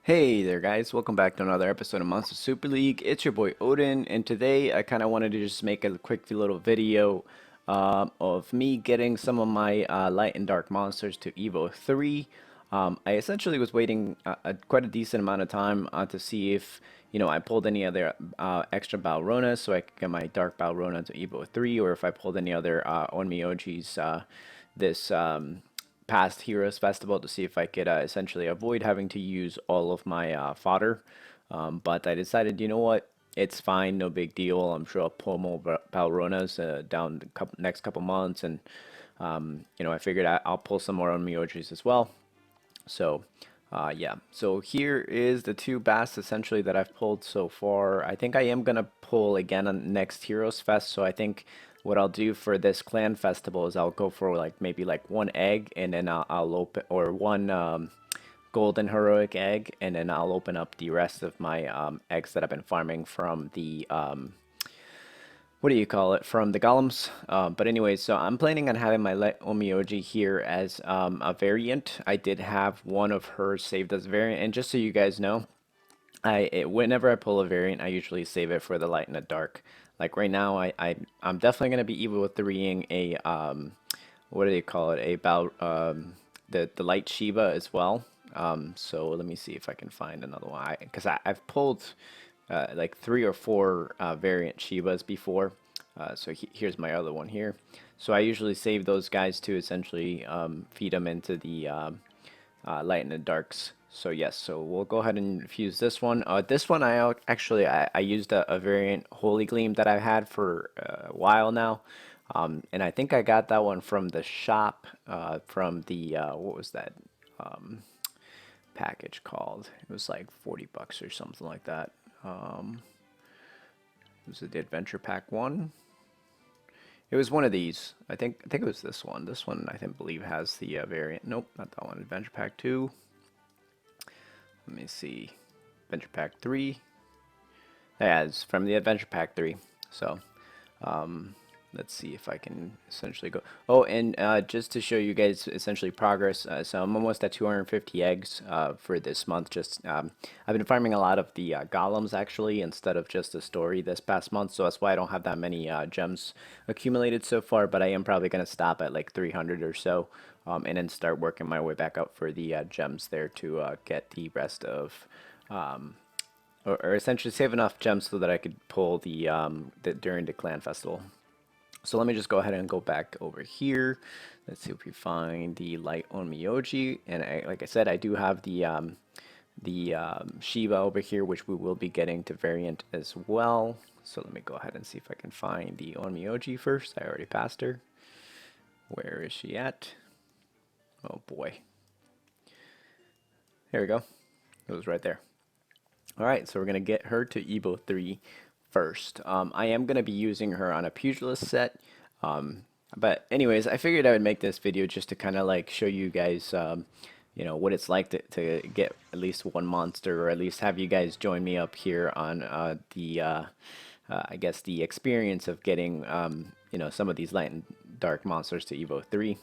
Hey there guys, welcome back to another episode of Monster Super League. It's your boy Odin, and today I kind of wanted to just make a quick little video of me getting some of my Light and Dark monsters to Evo 3. I essentially was waiting quite a decent amount of time to see if, I pulled any other extra Balronas so I could get my Dark Balrona to Evo 3, or if I pulled any other Onmyojis this past Heroes Festival to see if I could essentially avoid having to use all of my fodder. But I decided, you know what? It's fine, no big deal. I'm sure I'll pull more Balronas down the next couple months, and I figured I'll pull some more on Miojis as well. So, yeah. So here is the two bass essentially that I've pulled so far. I think I am gonna pull again on next Heroes Fest. So I think what I'll do for this clan festival is I'll go for like maybe like one egg, and then I'll open, or one golden heroic egg, and then I'll open up the rest of my eggs that I've been farming from the what do you call it, from the golems. But anyways, so I'm planning on having my Let Omioji here as a variant. I did have one of hers saved as a variant, and just so you guys know, whenever I pull a variant, I usually save it for the light and the dark. Like right now, I'm definitely gonna be evil with 3ing a what do they call it, a the light Shiva as well. So let me see if I can find another one. Because I've pulled like 3 or 4 variant Shivas before. So here's my other one here. So I usually save those guys to essentially feed them into the light and the darks. So yes, so we'll go ahead and infuse this one. This one I used a variant Holy Gleam that I've had for a while now. And I think I got that one from the shop, from the, what was that package called? It was like 40 bucks or something like that. Was it the Adventure Pack 1? It was one of these. I think it was this one. This one believe has the variant. Nope, not that one. Adventure Pack 2. Let me see. Adventure Pack 3. Yeah, it's from the Adventure Pack 3. So, um, let's see if I can essentially go. Oh, and just to show you guys essentially progress, so I'm almost at 250 eggs for this month. I've been farming a lot of the golems actually instead of just the story this past month, so that's why I don't have that many gems accumulated so far. But I am probably going to stop at like 300 or so, and then start working my way back up for the gems there to get the rest of. Or essentially save enough gems so that I could pull during the clan festival. So let me just go ahead and go back over here. Let's see if we find the light on Miyoji. And like I said, I do have the Shiva over here, which we will be getting to variant as well. So let me go ahead and see if I can find the Onmyoji first. I already passed her. Where is she at? Oh boy. There we go. It was right there. All right, so we're going to get her to Evo 3 first. I am going to be using her on a pugilist set. But anyways, I figured I would make this video just to kind of like show you guys, what it's like to get at least one monster, or at least have you guys join me up here on I guess, the experience of getting, some of these light and dark monsters to Evo 3.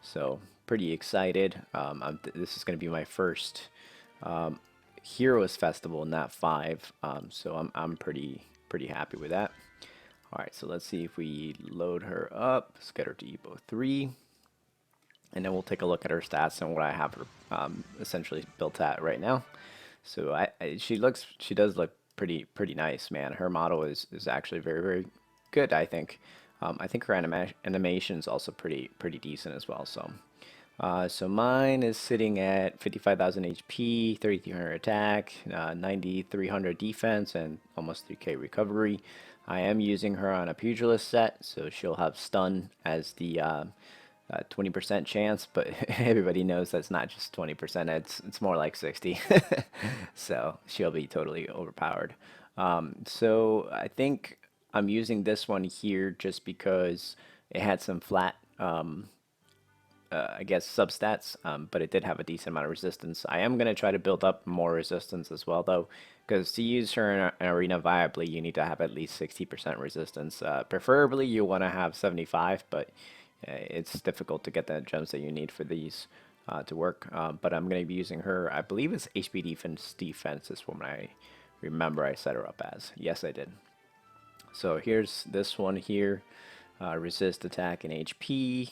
So pretty excited. This is going to be my first Heroes Festival, not 5. So I'm pretty happy with that. All right, so let's see if we load her up. Let's get her to Evo 3, and then we'll take a look at her stats and what I have her essentially built at right now. So she does look pretty nice, man. Her model is actually very good, I think. I think her animation is also pretty decent as well. So mine is sitting at 55,000 HP, 3,300 attack, 9,300 defense, and almost 3k recovery. I am using her on a pugilist set, so she'll have stun as the 20% chance, but everybody knows that's not just 20%, it's more like 60. So she'll be totally overpowered. So I think I'm using this one here just because it had some flat I guess substats, but it did have a decent amount of resistance. I am going to try to build up more resistance as well, though, because to use her in an arena viably, you need to have at least 60% resistance. Preferably, you want to have 75, but it's difficult to get the gems that you need for these. to work. But I'm going to be using her. I believe it's HP defense is what I remember I set her up as. Yes, I did. So here's this one here. Resist, attack, and HP.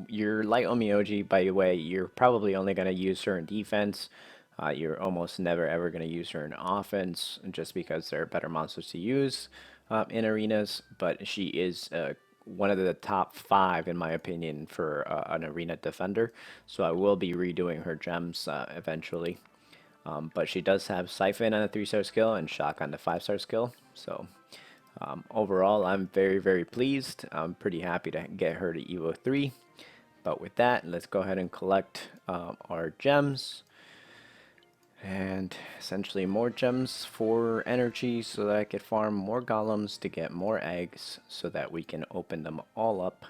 Your light Omioji, by the way, you're probably only going to use her in defense. You're almost never ever going to use her in offense just because there are better monsters to use in arenas. But she is one of the top 5, in my opinion, for an arena defender. So I will be redoing her gems eventually. But she does have Siphon on a 3-star skill and Shock on the 5-star skill. So overall, I'm very, very pleased. I'm pretty happy to get her to Evo 3. But with that, let's go ahead and collect our gems. And essentially more gems for energy so that I could farm more golems to get more eggs so that we can open them all up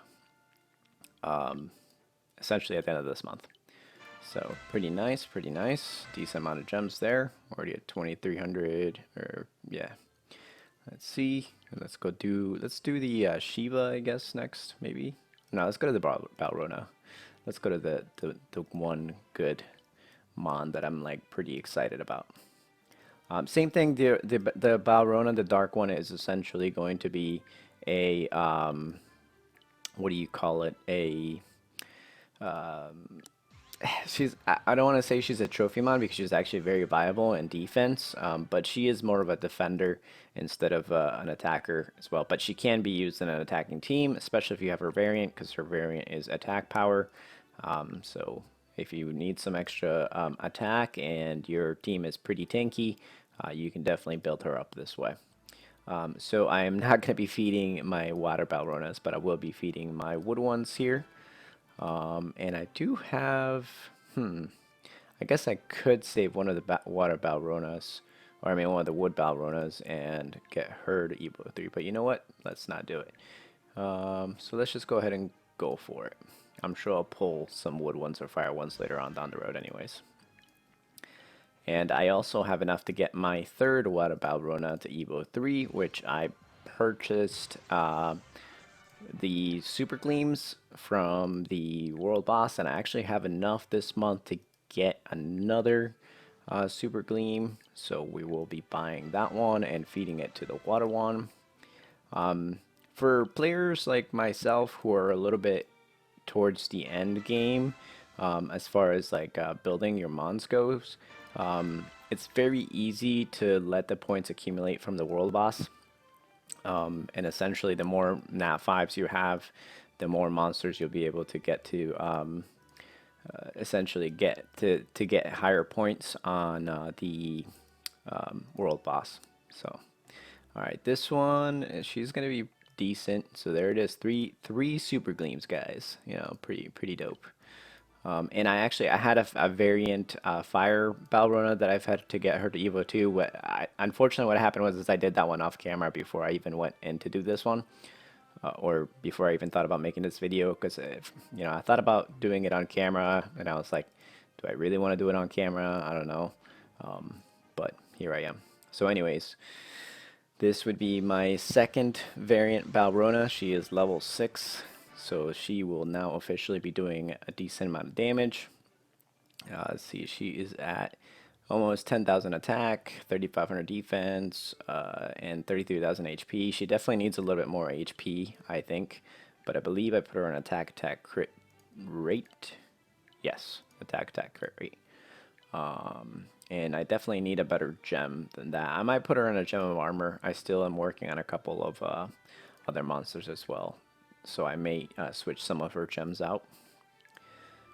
essentially at the end of this month. So pretty nice, pretty nice. Decent amount of gems there. Already at 2,300, or yeah. Let's see. Let's do the Shiva, I guess, next, maybe. No, let's go to the Balrona. Let's go to the one good mon that I'm like pretty excited about. Same thing. The Balrona, the dark one, is essentially going to be a what do you call it? A I don't want to say she's a trophy mon because she's actually very viable in defense, but she is more of a defender instead of an attacker as well. But she can be used in an attacking team, especially if you have her variant, because her variant is attack power. So if you need some extra attack and your team is pretty tanky, you can definitely build her up this way. So I am not going to be feeding my water Balronas, but I will be feeding my wood ones here. And I do have, I guess I could save one of the water Balronas, or I mean one of the wood Balronas, and get her to Evo 3. But you know what? Let's not do it. So let's just go ahead and go for it. I'm sure I'll pull some wood ones or fire ones later on down the road anyways. And I also have enough to get my third water Balrona to Evo 3, which I purchased the super gleams from the world boss, and I actually have enough this month to get another super gleam, so we will be buying that one and feeding it to the water one. For players like myself who are a little bit towards the end game, as far as like building your mons goes, it's very easy to let the points accumulate from the world boss. And essentially, the more NAT 5's you have, the more monsters you'll be able to get to essentially get to get higher points on the world boss. So, all right, this one she's gonna be decent. So there it is, three super gleams, guys. You know, pretty dope. And I had a variant fire Balrona that I've had to get her to Evo 2. Unfortunately, what happened was I did that one off camera before I even went in to do this one, or before I even thought about making this video. Because you know, I thought about doing it on camera, and I was like, do I really want to do it on camera? I don't know. But here I am. So, anyways, this would be my second variant Balrona. She is level 6. So she will now officially be doing a decent amount of damage. Let's see, she is at almost 10,000 attack, 3,500 defense, and 33,000 HP. She definitely needs a little bit more HP, I think. But I believe I put her on attack crit rate. Yes, attack crit rate. And I definitely need a better gem than that. I might put her in a gem of armor. I still am working on a couple of other monsters as well. So I may switch some of her gems out,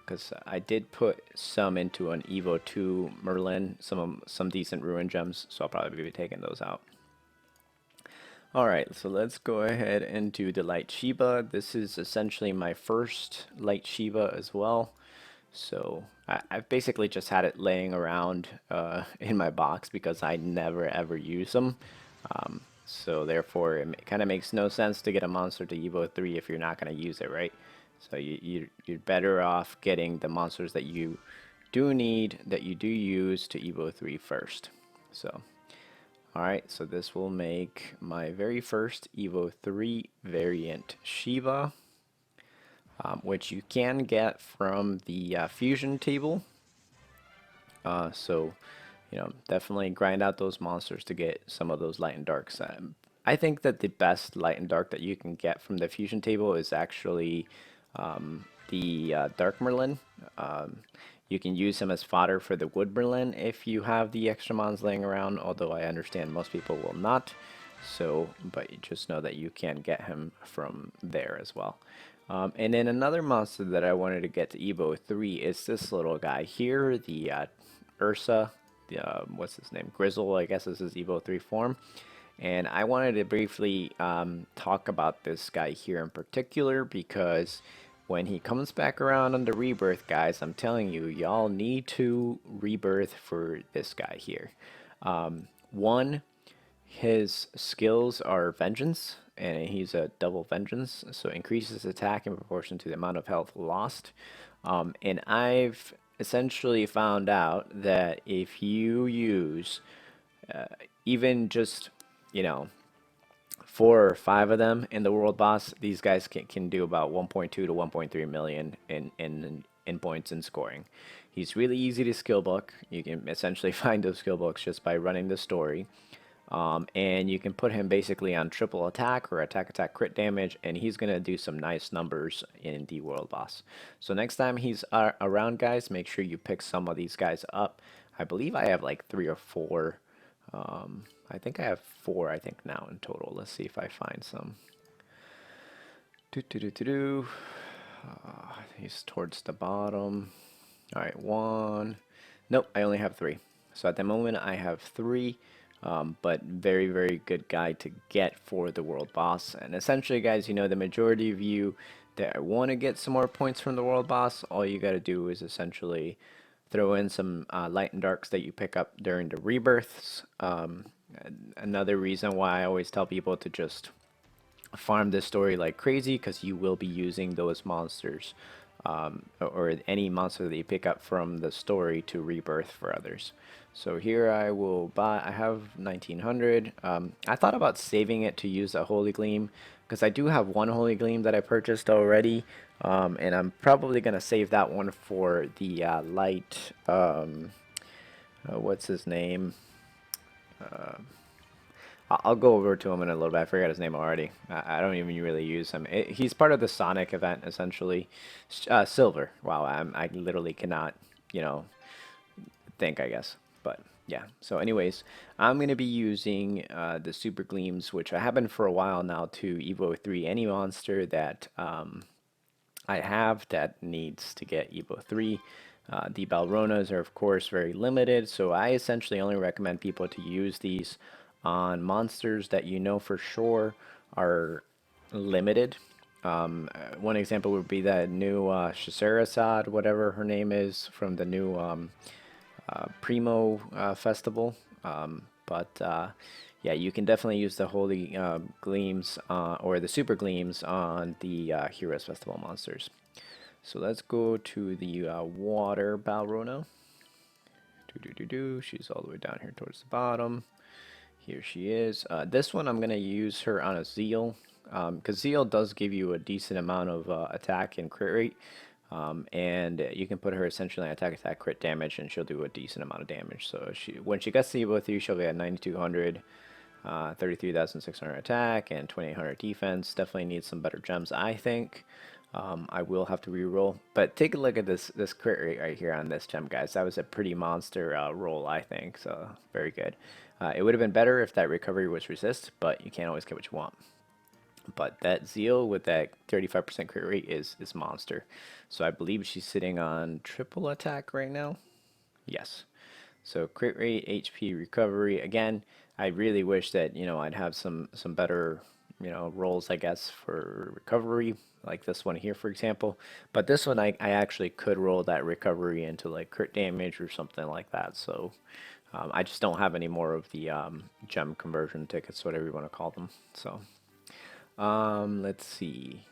because I did put some into an Evo 2 Merlin, some decent ruin gems, so I'll probably be taking those out. Alright, so let's go ahead and do the Light Shiva. This is essentially my first Light Shiva as well. So I've basically just had it laying around in my box because I never ever use them. So therefore, it kind of makes no sense to get a monster to Evo 3 if you're not going to use it, right? So you're better off getting the monsters that you do need, that you do use, to Evo 3 first. So, alright, so this will make my very first Evo 3 variant Shiva. which you can get from the fusion table. So, definitely grind out those monsters to get some of those light and darks. I think that the best light and dark that you can get from the fusion table is actually the Dark Merlin. You can use him as fodder for the Wood Merlin if you have the extra mons laying around, although I understand most people will not. So, but you just know that you can get him from there as well. And then another monster that I wanted to get to Evo 3 is this little guy here, the Ursa, the, what's his name? Grizzle, I guess is his Evo 3 form. And I wanted to briefly talk about this guy here in particular because when he comes back around on the rebirth, guys, I'm telling you, y'all need to rebirth for this guy here. One, his skills are Vengeance, and he's a double Vengeance, so increases attack in proportion to the amount of health lost. And I've essentially found out that if you use even just, you know, 4 or 5 of them in the world boss, these guys can do about 1.2 to 1.3 million in points and scoring. He's really easy to skill book. You can essentially find those skill books just by running the story. And you can put him basically on triple attack or attack crit damage, and he's going to do some nice numbers in the world boss. So next time he's around, guys, make sure you pick some of these guys up. I believe I have like 3 or 4. I think I have 4, I think, now in total. Let's see if I find some. He's towards the bottom. All right, 1. Nope, I only have 3. So at the moment I have 3. But very, very good guy to get for the world boss. And essentially, guys, the majority of you that want to get some more points from the world boss, all you got to do is essentially throw in some light and darks that you pick up during the rebirths. Another reason why I always tell people to just farm this story like crazy, because you will be using those monsters or any monster that you pick up from the story to rebirth for others. So here I will buy, I have 1900. I thought about saving it to use a Holy Gleam, because I do have one Holy Gleam that I purchased already, and I'm probably going to save that one for the light, what's his name? I'll go over to him in a little bit. I forgot his name already. I don't even really use him. He's part of the Sonic event, essentially. Silver. Wow, I literally cannot, think, I guess. But yeah. So anyways, I'm going to be using the Super Gleams, which I have been for a while now, to Evo 3 any monster that I have that needs to get Evo 3. The Balronas are, of course, very limited, so I essentially only recommend people to use these on monsters that you know for sure are limited. One example would be that new Shazarazad, whatever her name is, from the new Primo festival. Yeah, you can definitely use the Holy Gleams or the Super Gleams on the Heroes Festival monsters. So let's go to the water Balrona. She's all the way down here towards the bottom. Here she is. This one I'm going to use her on a Zeal, because Zeal does give you a decent amount of attack and crit rate. And you can put her essentially on attack crit damage, and she'll do a decent amount of damage. So when she gets to Evo 3, she'll be at 9200, 33,600 attack, and 2800 defense. Definitely needs some better gems, I think. I will have to reroll, but take a look at this crit rate right here on this gem, guys. That was a pretty monster roll, I think. So very good. It would have been better if that recovery was resist, but you can't always get what you want. But that Zeal with that 35% crit rate is monster. So I believe she's sitting on triple attack right now. Yes. So crit rate, HP, recovery. Again, I really wish that I'd have some better rolls, I guess, for recovery, like this one here, for example. But this one, I actually could roll that recovery into like crit damage or something like that. So I just don't have any more of the gem conversion tickets, whatever you want to call them. So let's see.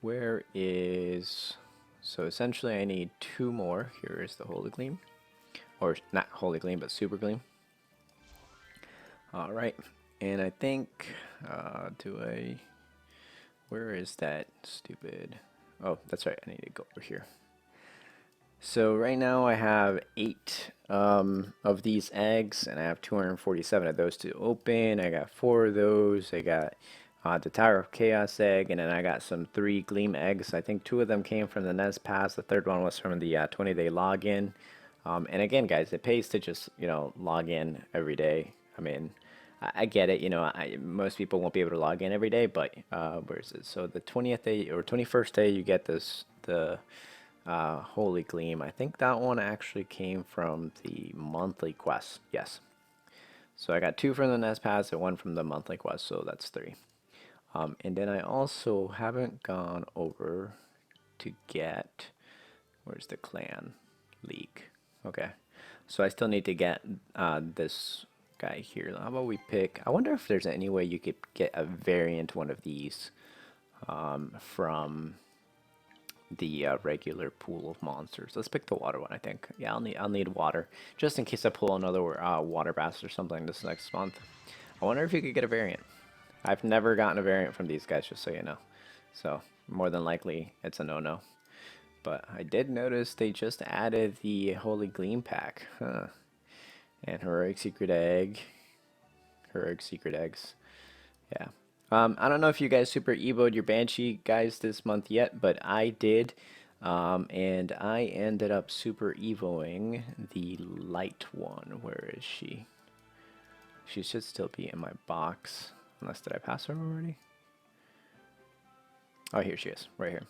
Where is... So essentially I need 2 more. Here is the Holy Gleam. Or not Holy Gleam, but Super Gleam. Alright. And I think, where is that stupid... Oh, that's right. I need to go over here. So right now I have 8 of these eggs, and I have 247 of those to open. I got 4 of those. I got the Tower of Chaos egg, and then I got some 3 Gleam eggs. I think 2 of them came from the Nest Pass. The third one was from the 20-day login. And again, guys, it pays to just log in every day. I mean, I get it. Most people won't be able to log in every day, but where is it? So the 20th day or 21st day, you get the Holy Gleam. I think that one actually came from the monthly quest. Yes. So I got 2 from the Nest Pass and 1 from the monthly quest, so that's 3. And then I also haven't gone over to get, where's the clan league? Okay. So I still need to get this guy here. How about we pick, I wonder if there's any way you could get a variant one of these from the regular pool of monsters. Let's pick the water one, I think. Yeah, I'll need water just in case I pull another water bass or something this next month. I wonder if you could get a variant. I've never gotten a variant from these guys, just so you know. So more than likely it's a no-no. But I did notice they just added the Holy Gleam pack. Huh. And Heroic Secret Egg. Heroic Secret Eggs. Yeah. I don't know if you guys super evoed your Banshee guys this month yet, but I did. And I ended up super evoing the light one. Where is she? She should still be in my box. Unless, did I pass her already? Oh, here she is, right here.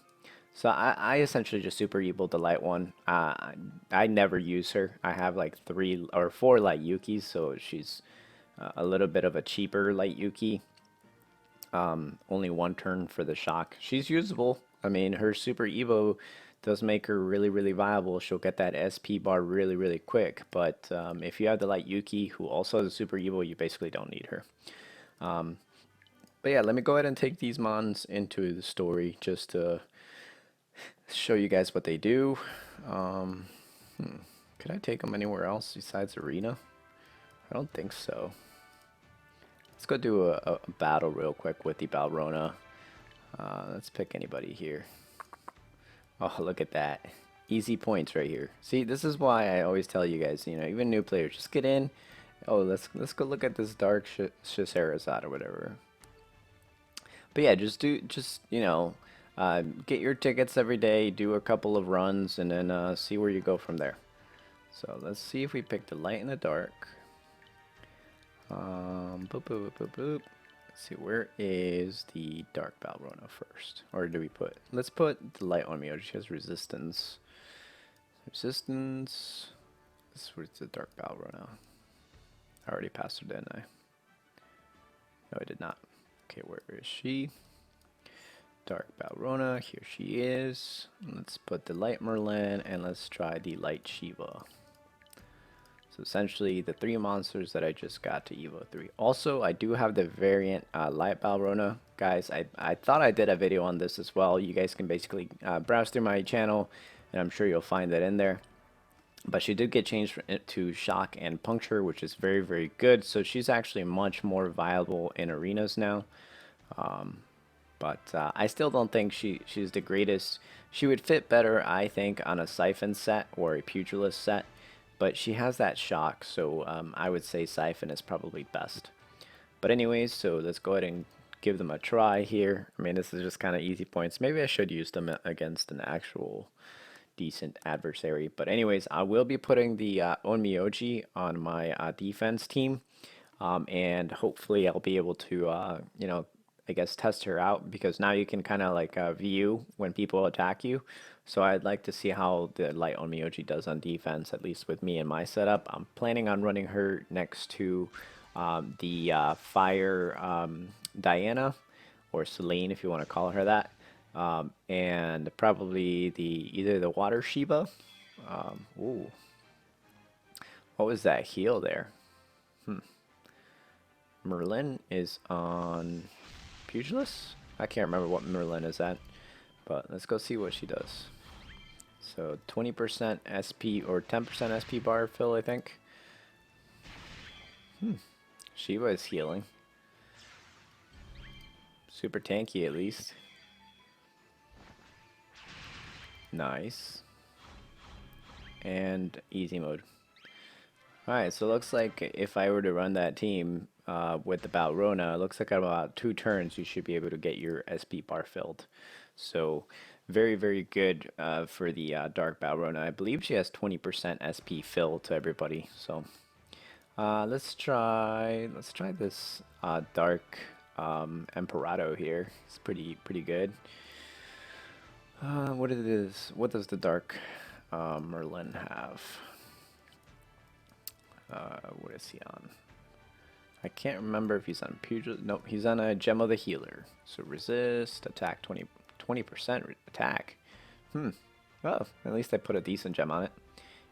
So I essentially just super evoed the light one. I never use her. I have like 3 or 4 light Yukis, so she's a little bit of a cheaper light Yuki. Only 1 turn for the shock. She's usable. I mean, her super evo does make her really, really viable. She'll get that SP bar really, really quick. But if you have the light Yuki, who also has a super evo, you basically don't need her. But yeah, let me go ahead and take these mons into the story just to show you guys what they do. Could I take them anywhere else besides arena? I don't think so. Let's go do a battle real quick with the Balrona. Let's pick anybody here. Oh, look at that. Easy points right here. See, this is why I always tell you guys, even new players, just get in. Oh, let's go look at this Dark Shazarazad or whatever. But yeah, just get your tickets every day, do a couple of runs, and then see where you go from there. So let's see if we pick the Light and the Dark. Boop, boop, boop, boop, boop. Let's see, where is the Dark Balrona first? Or do we put, let's put the Light on Miyoji. She has resistance. Resistance. This was the Dark Balrona. I already passed her, didn't I? No, I did not. Okay, where is she? Dark Balrona, here she is. Let's put the Light Merlin and let's try the Light Shiva. So essentially the 3 monsters that I just got to Evo 3. Also, I do have the variant Light Balrona. Guys, I thought I did a video on this as well. You guys can basically browse through my channel and I'm sure you'll find that in there. But she did get changed to Shock and Puncture, which is very, very good. So she's actually much more viable in arenas now. But I still don't think she's the greatest. She would fit better, I think, on a Siphon set or a Pugilist set. But she has that shock, so I would say Siphon is probably best. But anyways, so let's go ahead and give them a try here. I mean, this is just kind of easy points. Maybe I should use them against an actual decent adversary. But anyways, I will be putting the Onmyoji on my defense team. And hopefully I'll be able to, I guess test her out, because now you can kind of like view when people attack you. So I'd like to see how the Light Onmyoji does on defense, at least with me and my setup. I'm planning on running her next to the Fire Diana, or Selene if you want to call her that, and probably either the Water Shiva. Ooh, what was that heal there? Merlin is on Pugilist? I can't remember what Merlin is at, but let's go see what she does. So 20% SP or 10% SP bar fill, I think. Shiva is healing. Super tanky at least. Nice. And easy mode. Alright, so it looks like if I were to run that team with the Balrona, it looks like at about 2 turns you should be able to get your SP bar filled. So very, very good for the Dark Balrona. I believe she has 20% SP fill to everybody. So let's try this Dark Emperado here. It's pretty good. What does the Dark Merlin have? What is he on? I can't remember if he's on Pugil. Nope, he's on a Gem of the Healer. So resist, attack 20% attack. Well, at least I put a decent gem on it.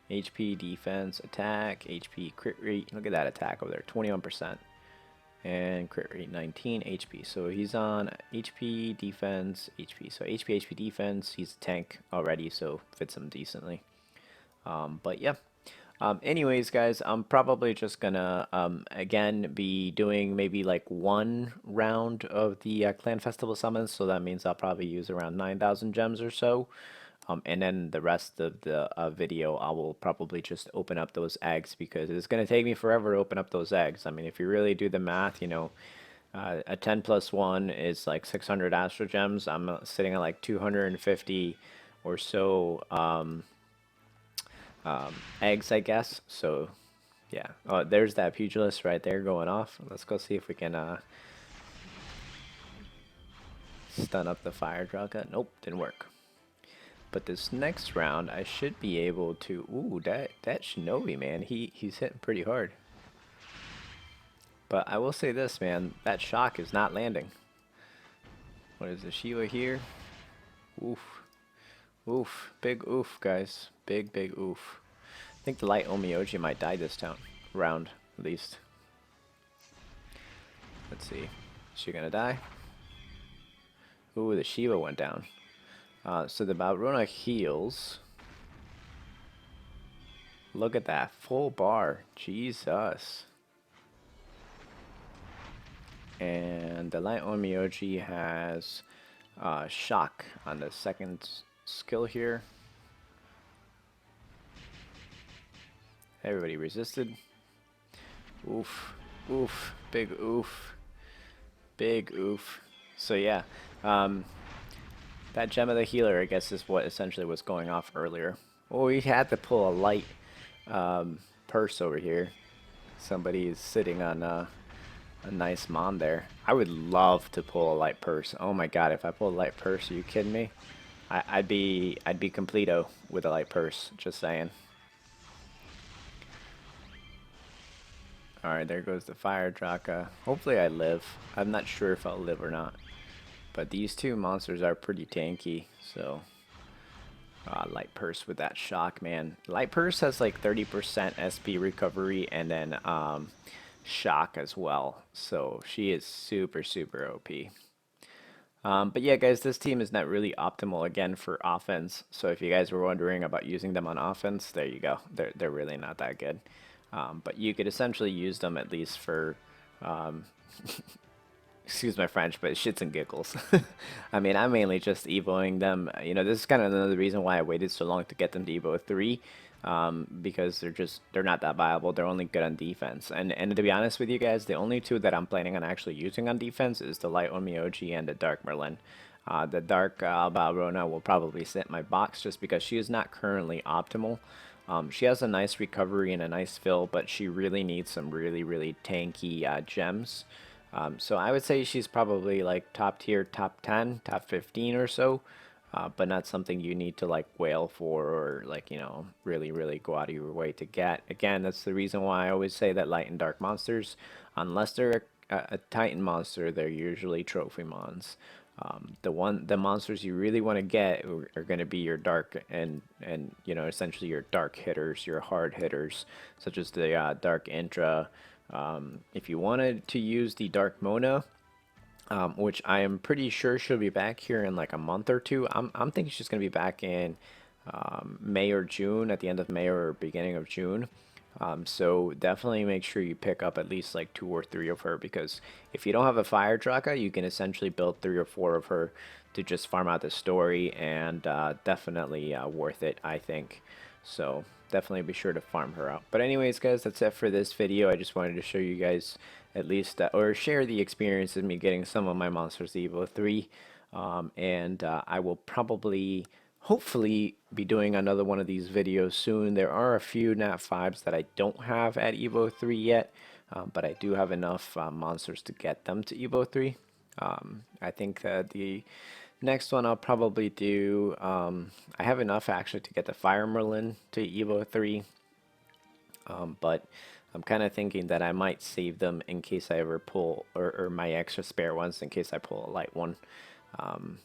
HP, defense, attack, HP, crit rate. Look at that attack over there, 21%. And crit rate 19, HP. So he's on HP, defense, HP. So HP, defense. He's a tank already, so fits him decently. But yeah. Anyways, guys, I'm probably just gonna again be doing maybe like 1 round of the Clan Festival summons, so that means I'll probably use around 9,000 gems or so. And then the rest of the video, I will probably just open up those eggs because it's gonna take me forever to open up those eggs. I mean, if you really do the math, you know, a 10 plus 1 is like 600 Astro Gems. I'm sitting at like 250 or so. Eggs, I guess. So, yeah. Oh, there's that pugilist right there going off. Let's go see if we can stun up the fire dragon. Nope, didn't work. But this next round, I should be able to. Ooh, that Shinobi, man, he's hitting pretty hard. But I will say this, man, that shock is not landing. What is the Shiva here? Oof. Oof. Big oof, guys. Big oof. I think the Light Omioji might die this round, at least. Let's see. Is she gonna die? Ooh, the Shiva went down. So the Balrona heals. Look at that. Full bar. Jesus. And the Light Omioji has shock on the second skill here. Everybody resisted. Oof. Oof. Big oof. Big oof. So yeah, that Gem of the Healer, I guess, is what essentially was going off earlier. Oh, we had to pull a light purse over here. Somebody is sitting on a nice mon there. I would love to pull a light purse. Oh my god, if I pull a light purse, are you kidding me? I'd be completo with a light purse, just saying. Alright, there goes the fire Draka. Hopefully I live. I'm not sure if I'll live or not. But these two monsters are pretty tanky, so light purse with that shock, man. Light purse has like 30% SP recovery and then shock as well. So she is super OP. But yeah, guys, this team is not really optimal again for offense. So if you guys were wondering about using them on offense, there you go. They're really not that good. But you could essentially use them at least for, excuse my French, but shits and giggles. I mean, I'm mainly just evoing them. You know, this is kind of another reason why I waited so long to get them to Evo 3. Because they're not that viable. They're only good on defense. And to be honest with you guys, the only two that I'm planning on actually using on defense is the Light Omioji and the Dark Merlin. The Dark Balrona will probably sit in my box just because she is not currently optimal. She has a nice recovery and a nice fill, but she really needs some really tanky gems. So I would say she's probably like top tier, top 10, top 15 or so. But not something you need to like wail for or like, you know, really go out of your way to get. Again, that's the reason why I always say that Light and Dark monsters, unless they're a Titan monster, they're usually trophy mons. The monsters you really want to get are going to be your dark and you know, essentially your dark hitters, your hard hitters, such as the Dark Intra. If you wanted to use the Dark Mona, which I am pretty sure she'll be back here in like a month or two. I'm thinking she's going to be back in May or June, at the end of May or beginning of June. So definitely make sure you pick up at least like 2 or 3 of her, because if you don't have a fire tracker, you can essentially build 3 or 4 of her to just farm out the story, and definitely worth it, I think. So definitely be sure to farm her out. But anyways, guys, that's it for this video. I just wanted to show you guys at least, or share the experience of me getting some of my monsters to Evo 3. And I will probably, hopefully, be doing another one of these videos soon. There are a few Nat 5's that I don't have at Evo 3 yet, but I do have enough monsters to get them to Evo 3. I think that the next one I'll probably do, I have enough actually to get the Fire Merlin to Evo 3, but I'm kind of thinking that I might save them in case I ever pull, or my extra spare ones in case I pull a light one. Um,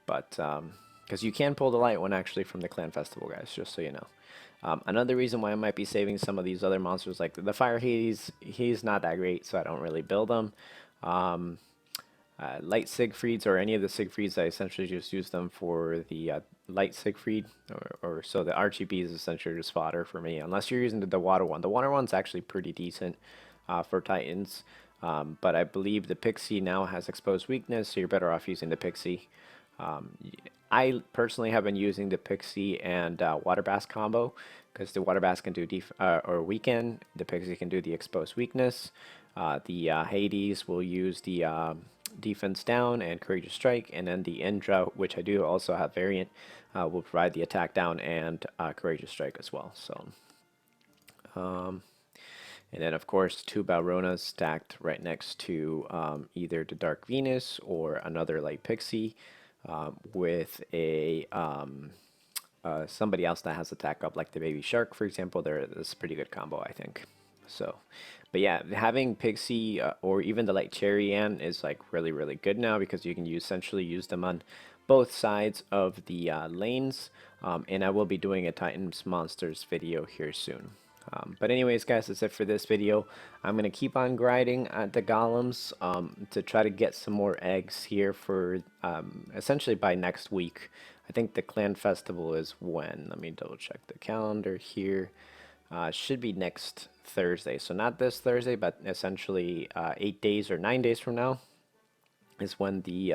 but because you can pull the light one actually from the clan festival, guys, just so you know. Another reason why I might be saving some of these other monsters, like the Fire Hades, he's not that great, so I don't really build them. Light Siegfrieds, or any of the Siegfrieds, I essentially just use them for the Light Siegfried, or so the RGB is essentially just fodder for me, unless you're using the water one. The water one's actually pretty decent for Titans, but I believe the Pixie now has exposed weakness, so you're better off using the Pixie. I personally have been using the Pixie and Water Bass combo, because the Water Bass can do or weaken, the Pixie can do the exposed weakness. The Hades will use the defense down and courageous strike, and then the Indra, which I do also have variant, will provide the attack down and courageous strike as well. So, and then of course 2 Balronas stacked right next to either the Dark Venus or another Light Pixie, with a somebody else that has attack up, like the Baby Shark, for example. That's a pretty good combo, I think. So, but yeah, having Pixie or even the Light Cherry Ant is like really good now, because you can essentially use them on both sides of the lanes. And I will be doing a Titans Monsters video here soon. But anyways, guys, that's it for this video. I'm going to keep on grinding at the golems to try to get some more eggs here for essentially by next week. I think the clan festival is when? Let me double check the calendar here. Should be next Thursday. So not this Thursday, but essentially 8 days or 9 days from now is when the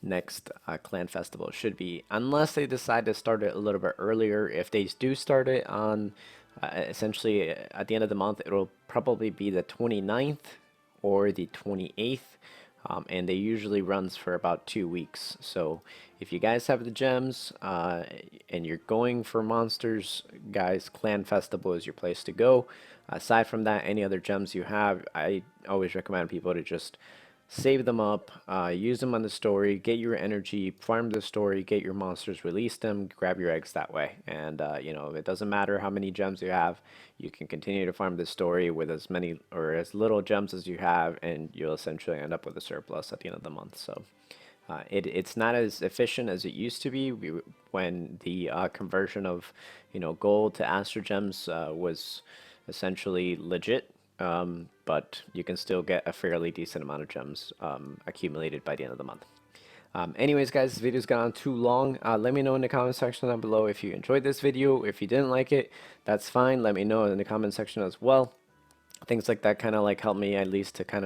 next clan festival should be, unless they decide to start it a little bit earlier. If they do start it on essentially at the end of the month, it'll probably be the 29th or the 28th. And they usually runs for about 2 weeks. So if you guys have the gems and you're going for monsters, guys, Clan Festival is your place to go. Aside from that, any other gems you have, I always recommend people to just save them up, use them on the story, get your energy, farm the story, get your monsters, release them, grab your eggs that way. And you know, it doesn't matter how many gems you have, you can continue to farm the story with as many or as little gems as you have, and you'll essentially end up with a surplus at the end of the month. So it's not as efficient as it used to be when the conversion of, you know, gold to Astro Gems was essentially legit. But you can still get a fairly decent amount of gems accumulated by the end of the month. Anyways, guys, this video's gone on too long. Let me know in the comment section down below if you enjoyed this video. If you didn't like it, that's fine. Let me know in the comment section as well. Things like that kind of like help me at least to kind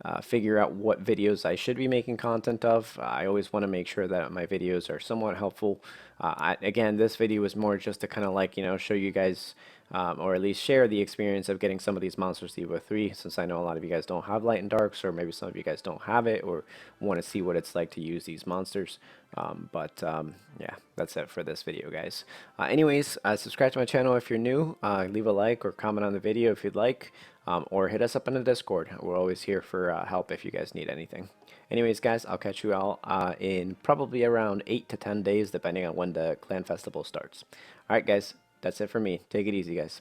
of figure out what videos I should be making content of. I always want to make sure that my videos are somewhat helpful. Again, this video was more just to kind of like, you know, show you guys or at least share the experience of getting some of these monsters to Evo 3, since I know a lot of you guys don't have Light and Darks, or maybe some of you guys don't have it or want to see what it's like to use these monsters. Yeah, that's it for this video, guys. Anyways, subscribe to my channel if you're new. Leave a like or comment on the video if you'd like, or hit us up in the Discord. We're always here for help if you guys need anything. Anyways, guys, I'll catch you all in probably around 8 to 10 days, depending on when the clan festival starts. All right, guys. That's it for me. Take it easy, guys.